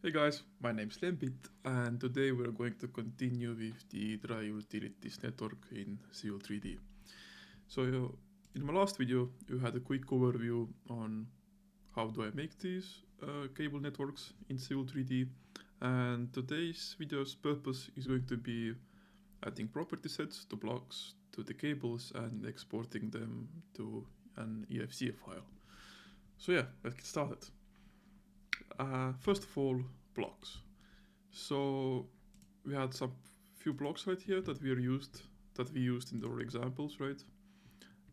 Hey guys, my name's Lembit, and today we're going to continue with the dry utilities network in Civil 3D. So in my last video, you had a quick overview on how do I make these cable networks in Civil 3D, and today's video's purpose is going to be adding property sets to blocks to the cables and exporting them to an IFC file. So yeah, let's get started. First of all, blocks. So we had some few blocks right here that we used in our examples, right?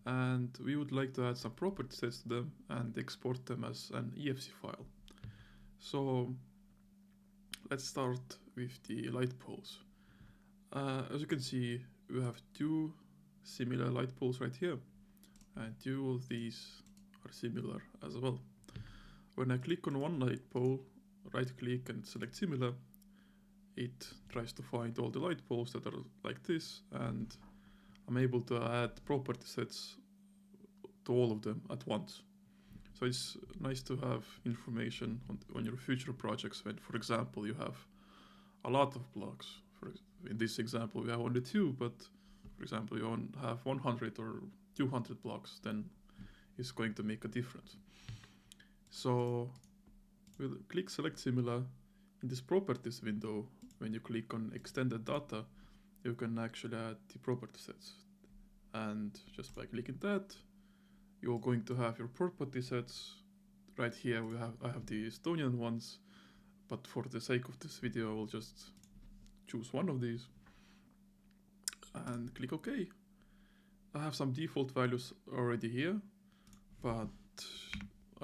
And we would like to add some property sets to them and export them as an IFC file. So let's start with the light poles. As you can see, we have two similar light poles right here, and two of these are similar as well. When I click on one light pole, right click and select similar, it tries to find all the light poles that are like this, and I'm able to add property sets to all of them at once. So it's nice to have information on your future projects when, for example, you have a lot of blocks. In this example, we have only two, but for example, you have 100 or 200 blocks, then it's going to make a difference. So we'll click select similar. In this properties window, when you click on extended data, you can actually add the property sets. And just by clicking that, you're going to have your property sets. Right here I have the Estonian ones, but for the sake of this video, I will just choose one of these and click OK. I have some default values already here, but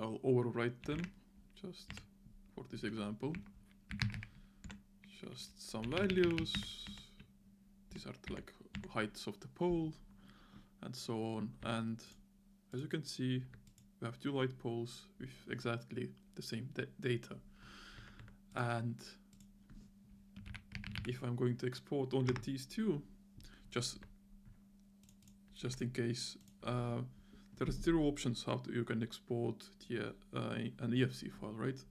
I'll overwrite them just for this example. Just some values. These are like heights of the pole and so on. And as you can see, we have two light poles with exactly the same data. And if I'm going to export only these two, just in case, there are zero options how you can export an IFC file, right?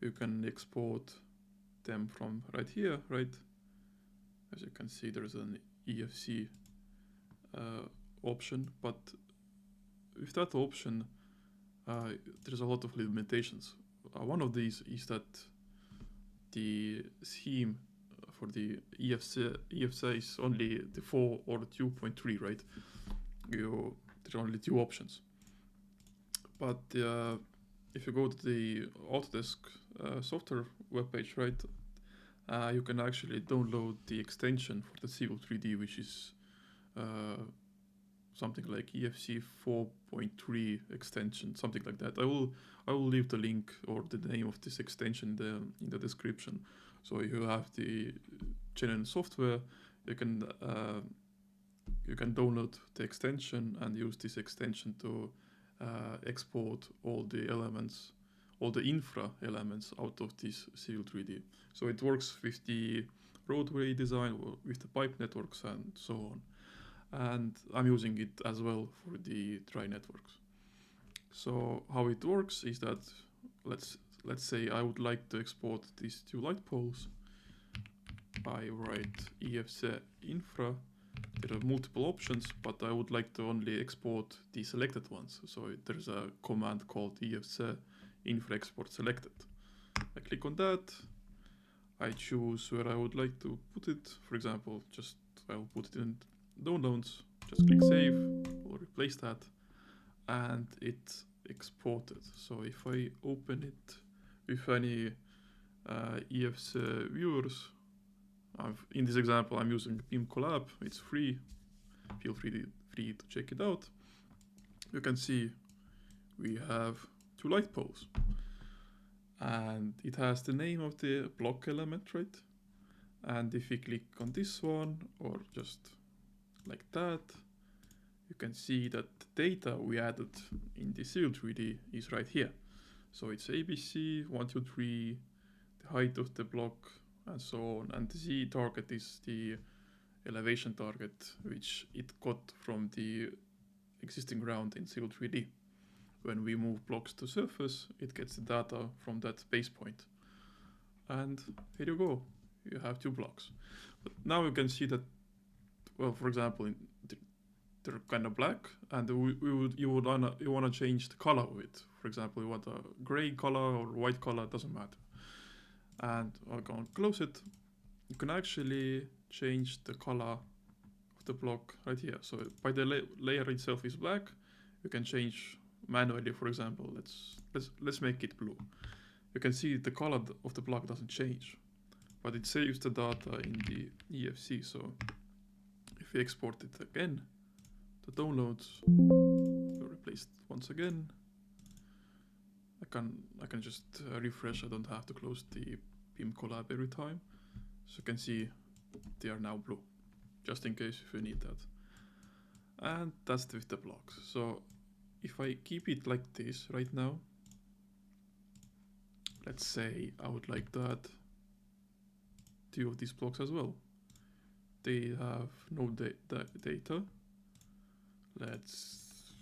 You can export them from right here, right? As you can see, there's an IFC option, but with that option, there's a lot of limitations. One of these is that the theme for the EFC is only the 4 or 2.3, right? There are only two options. But if you go to the Autodesk software webpage, right, you can actually download the extension for the Civil 3D, which is something like EFC 4.3 extension, something like that. I will leave the link or the name of this extension in the description. So if you have the genuine software, you can download the extension and use this extension to export all the elements, all the infra elements out of this Civil 3D. So it works with the roadway design, with the pipe networks and so on. And I'm using it as well for the dry networks. So how it works is that let's say I would like to export these two light poles. I write IFC infra. There are multiple options, but I would like to only export the selected ones. So there's a command called IFC infra export selected. I click on that. I choose where I would like to put it. For example, I'll put it in downloads. Just click save or replace that, and it's exported. So if I open it with any IFC viewers, in this example I'm using BIM Collab. It's free. Feel free to check it out. You can see we have two light poles, and it has the name of the block element, right? And if we click on this one or just like that, you can see that the data we added in the Civil 3D is right here. So it's ABC 1, 2, 3, the height of the block, and so on. And the Z target is the elevation target, which it got from the existing ground in Civil 3D. When we move blocks to surface, it gets the data from that base point. and here you go. You have 2 blocks. But now you can see that, well, for example, they're kind of black, and you wanna change the color of it. For example, you want a gray color or white color, doesn't matter. And I'm gonna close it. You can actually change the color of the block right here. So by the layer itself is black, you can change manually. For example, let's make it blue. You can see the color of the block doesn't change, but it saves the data in the IFC. So if we export it again to downloads, we'll replace it once again. I can just refresh. I don't have to close the BIM collab every time. So you can see they are now blue, just in case if you need that. And that's with the blocks. So if I keep it like this right now, let's say I would like to add 2 of these blocks as well. They have no data. Let's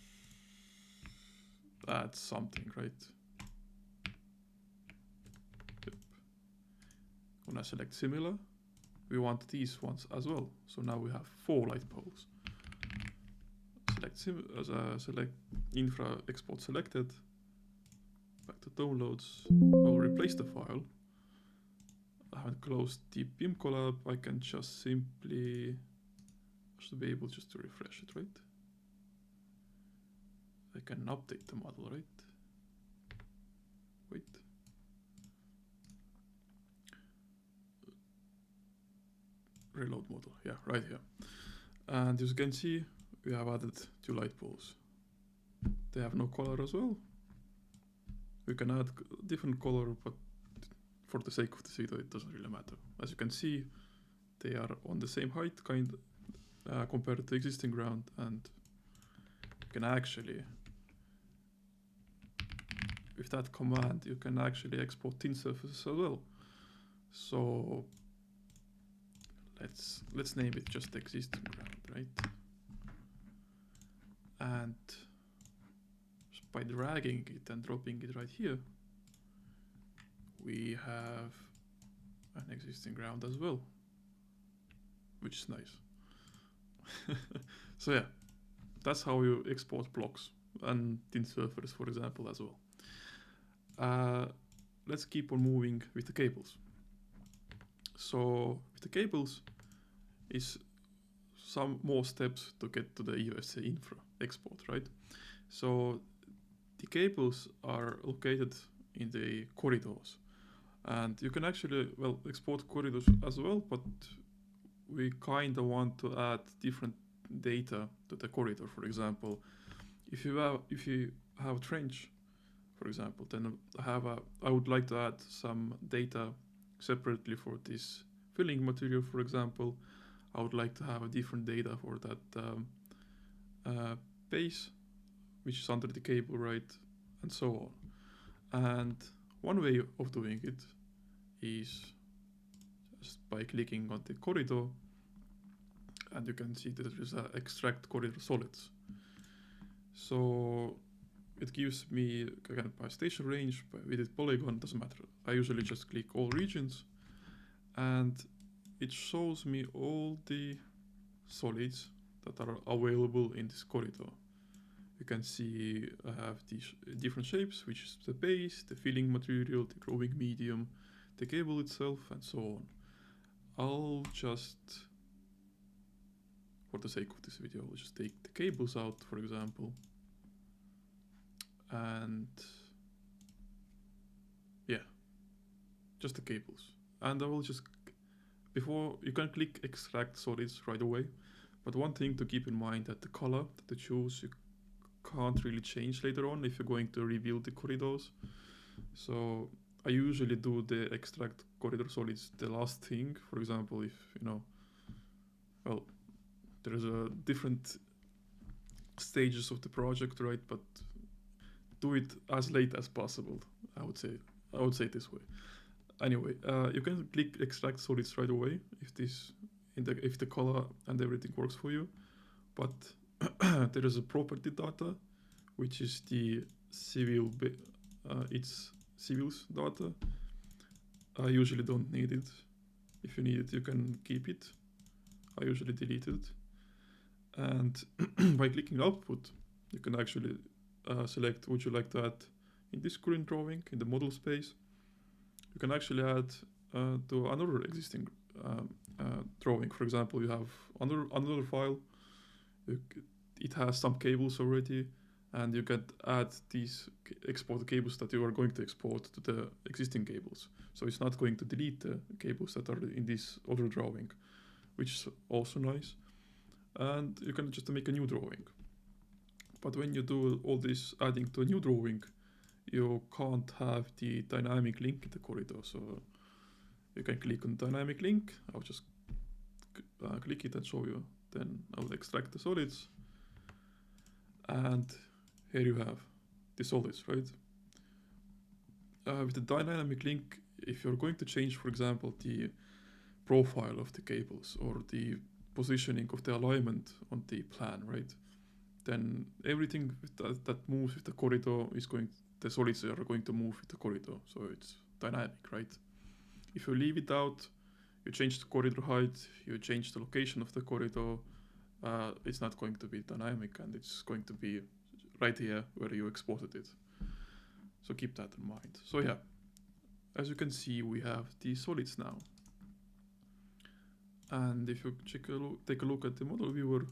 add something, right? Yep. When I select similar, we want these ones as well. So now we have 4 light poles. Select infra export selected. Back to downloads. I'll replace the file. I haven't closed the BIM collab. I can just simply, should be able just to refresh it, right? I can update the model, right? Wait. Reload model, yeah, right here. And as you can see, we have added 2 light poles. They have no color as well. We can add different color, but for the sake of the video, it doesn't really matter. As you can see, they are on the same height, compared to the existing ground, and you can actually, with that command, you can actually export thin surfaces as well. So let's name it just existing ground, right? And by dragging it and dropping it right here, we have an existing ground as well, which is nice. So yeah, that's how you export blocks and thin surface, for example, as well. Let's keep on moving with the cables. So with the cables is some more steps to get to the IFC infra export, right? So the cables are located in the corridors, and you can actually, well, export corridors as well, but we kind of want to add different data to the corridor. For example, if you have a trench, for example, then I would like to add some data separately for this filling material. For example, I would like to have a different data for that base, which is under the cable, right, and so on. And one way of doing it is just by clicking on the corridor, and you can see that there is a extract corridor solids. So it gives me again by station range, by width polygon, doesn't matter. I usually just click all regions, and it shows me all the solids that are available in this corridor. You can see I have these different shapes, which is the base, the filling material, the growing medium, the cable itself, and so on. I'll just, for the sake of this video, I'll just take the cables out, for example. And yeah, just the cables. And I will just, before, you can click extract solids right away. But one thing to keep in mind that the color that you choose, you can't really change later on if you're going to rebuild the corridors. So I usually do the extract corridor solids the last thing. For example, if well, there's a different stages of the project, right? But do it as late as possible. I would say it this way. Anyway, you can click extract solids right away if the color and everything works for you. But there is a property data, which is the civil, it's civils data. I usually don't need it. If you need it, you can keep it. I usually delete it. And by clicking output, you can actually select would you like to add in this current drawing, in the model space. You can actually add to another existing drawing. For example, you have another file. It has some cables already, and you can add these export cables that you are going to export to the existing cables. So it's not going to delete the cables that are in this other drawing, which is also nice. And you can just make a new drawing. But when you do all this adding to a new drawing, you can't have the dynamic link in the corridor. So you can click on dynamic link. I'll just click it and show you. Then I'll extract the solids. And here you have the solids, right? With the dynamic link, if you're going to change, for example, the profile of the cables or the positioning of the alignment on the plan, right? Then everything that moves with the corridor the solids are going to move with the corridor. So it's dynamic, right? If you leave it out, you change the corridor height, you change the location of the corridor, it's not going to be dynamic, and it's going to be right here where you exported it. So keep that in mind. So yeah, as you can see, we have the solids now. And if you take a look at the model viewer,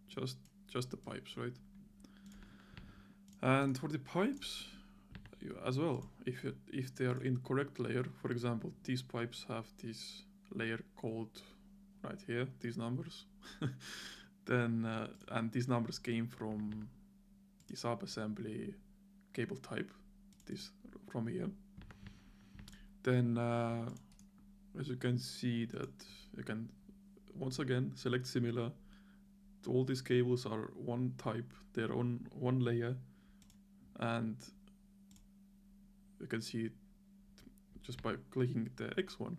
just the pipes, right? And for the pipes, as well, if they are in correct layer, for example, these pipes have this layer called right here, these numbers, then and these numbers came from the sub-assembly cable type, this from here. Then as you can see that you can once again select similar. All these cables are one type, they're on one layer, and you can see it just by clicking the X one.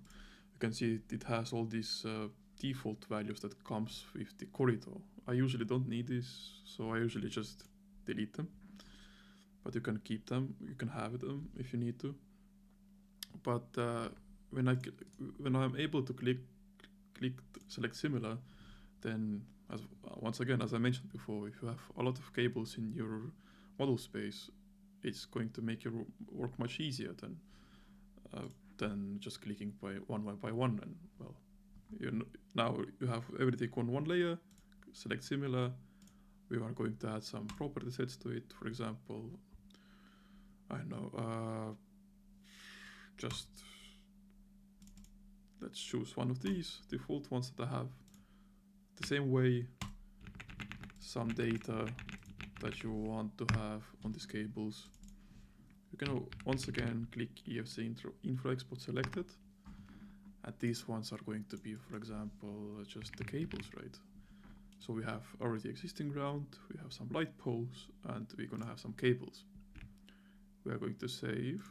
You can see it has all these default values that comes with the corridor. I usually don't need this, so I usually just delete them. But you can keep them, you can have them if you need to. But when I'm able to click select similar, then once again, as I mentioned before, if you have a lot of cables in your model space, it's going to make your work much easier than just clicking by one. And well, now you have everything on one layer. Select similar. We are going to add some property sets to it. For example, I don't know. Just let's choose one of these default ones that I have. The same way, some data that you want to have on these cables. You can once again click IFC info export selected, and these ones are going to be, for example, just the cables, right? So we have already existing ground, we have some light poles, and we're gonna have some cables. We are going to save,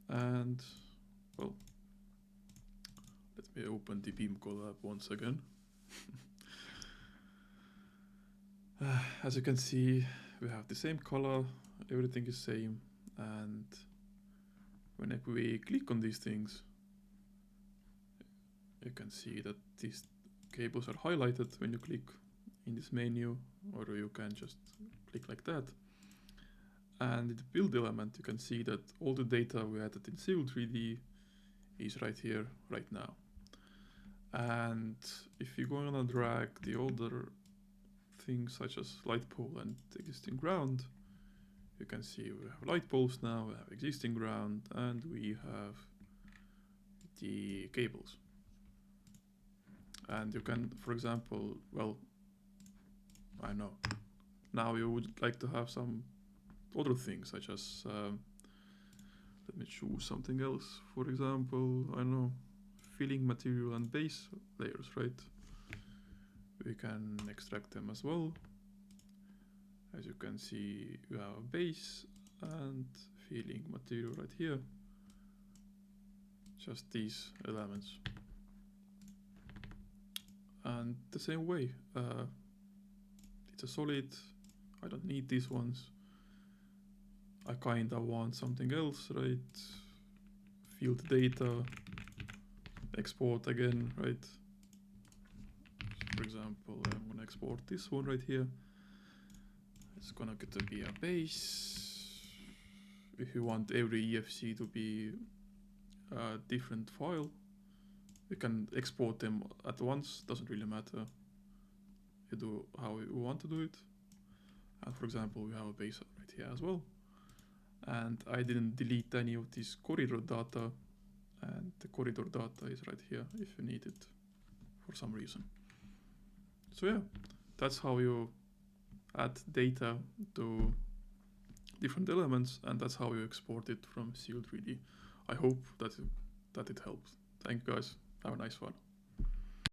and well, let me open the Beam Collab once again. As you can see, we have the same color, everything is same, and whenever we click on these things, you can see that these cables are highlighted when you click in this menu, or you can just click like that. And in the build element, you can see that all the data we added in Civil 3D is right here, right now. And if you're going to drag the older things such as light pole and existing ground, you can see we have light poles now, we have existing ground, and we have the cables. And you can, for example, well, I know, now you would like to have some other things such as, let me choose something else. For example, I know, filling material and base layers, right? We can extract them as well. As you can see, you have a base and filling material right here. Just these elements. And the same way, it's a solid, I don't need these ones. I kinda want something else, right? field data, export again, right? For example, I'm gonna export this one right here. It's gonna get to be a base. If you want every EFC to be a different file, you can export them at once, doesn't really matter. You do how you want to do it. And for example, we have a base right here as well. And I didn't delete any of this corridor data, and the corridor data is right here if you need it for some reason. So yeah, that's how you add data to different elements, and that's how you export it from Civil 3D. I hope that it helped. Thank you guys. Have a nice one.